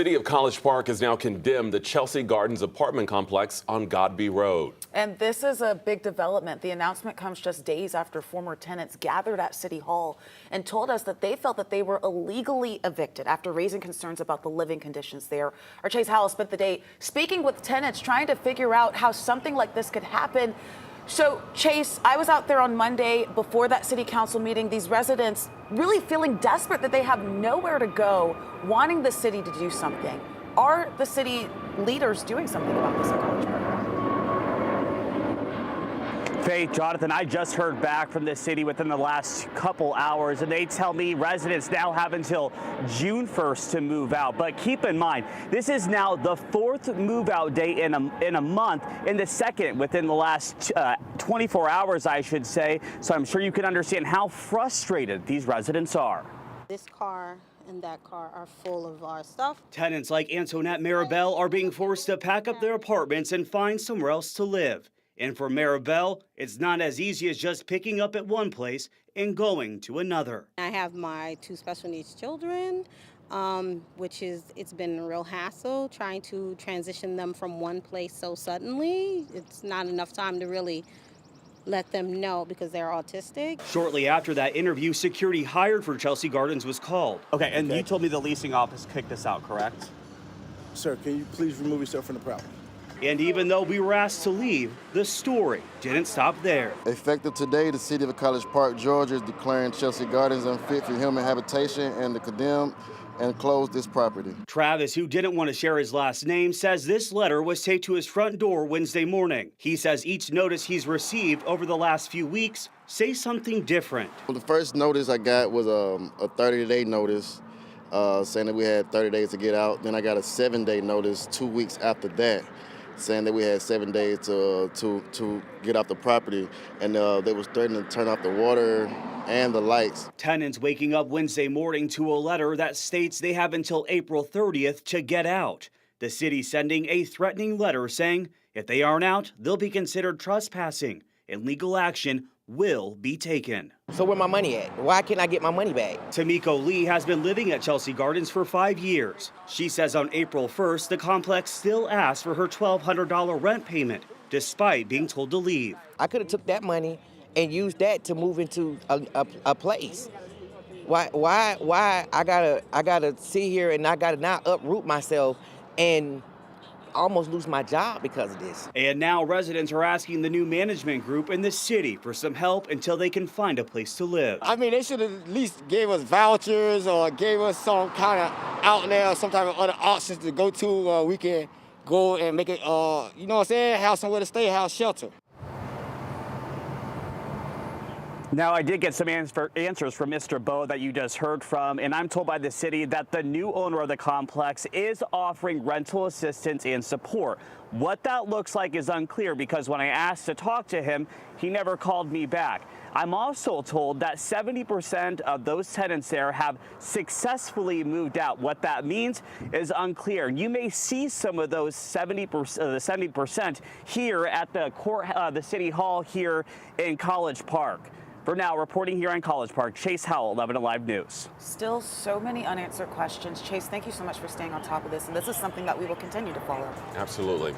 City of College Park has now condemned the Chelsea Gardens apartment complex on Godby Road. And this is a big development. The announcement comes just days after former tenants gathered at City Hall and told us that they felt that they were illegally evicted after raising concerns about the living conditions there. Our Chase Howell spent the day speaking with tenants, trying to figure out how something like this could happen. So, Chase, I was out there on Monday before that city council meeting. These residents really feeling desperate that they have nowhere to go, wanting the city to do something. Are the city leaders doing something about this in College Park? Faith, Jonathan, I just heard back from the city within the last couple hours, and they tell me residents now have until June 1st to move out. But keep in mind, this is now the fourth move-out day in a month, and the second within the last 24 hours, I should say. So I'm sure you can understand how frustrated these residents are. This car and that car are full of our stuff. Tenants like Antoinette Maribel are being forced to pack up their apartments and find somewhere else to live. And for Maribel, it's not as easy as just picking up at one place and going to another. I have my 2 special needs children, it's been a real hassle trying to transition them from one place so suddenly. It's not enough time to really let them know because they're autistic. Shortly after that interview, security hired for Chelsea Gardens was called. Okay, and you told me the leasing office kicked us out, correct? Sir, can you please remove yourself from the property? And even though we were asked to leave, the story didn't stop there. Effective today, the City of College Park, Georgia is declaring Chelsea Gardens unfit for human habitation and to condemn and close this property. Travis, who didn't want to share his last name, says this letter was taped to his front door Wednesday morning. He says each notice he's received over the last few weeks say something different. Well, the first notice I got was a 30-day notice saying that we had 30 days to get out. Then I got a 7-day notice 2 weeks after that, saying that we had 7 days to get off the property, and they was threatening to turn off the water and the lights. Tenants waking up Wednesday morning to a letter that states they have until April 30th to get out. The city sending a threatening letter saying if they aren't out, they'll be considered trespassing and legal action will be taken. So where my money at? Why can't I get my money back? Tamiko Lee has been living at Chelsea Gardens for 5 years. She says on April 1st, the complex still asks for her $1,200 rent payment, despite being told to leave. I could have took that money and used that to move into a place. Why I gotta sit here and I gotta now uproot myself and almost lose my job because of this. And now residents are asking the new management group in the city for some help until they can find a place to live. I mean, they should have at least gave us vouchers or gave us some kind of outlet or some type of other options to go to. We can go and make it, you know what I'm saying, have somewhere to stay, have shelter. Now, I did get some answers from Mr. Bowe that you just heard from, and I'm told by the city that the new owner of the complex is offering rental assistance and support. What that looks like is unclear because when I asked to talk to him, he never called me back. I'm also told that 70% of those tenants there have successfully moved out. What that means is unclear. You may see some of those 70% here at the City Hall here in College Park. For now, reporting here on College Park, Chase Howell, 11 Alive News. Still so many unanswered questions. Chase, thank you so much for staying on top of this. And this is something that we will continue to follow. Absolutely.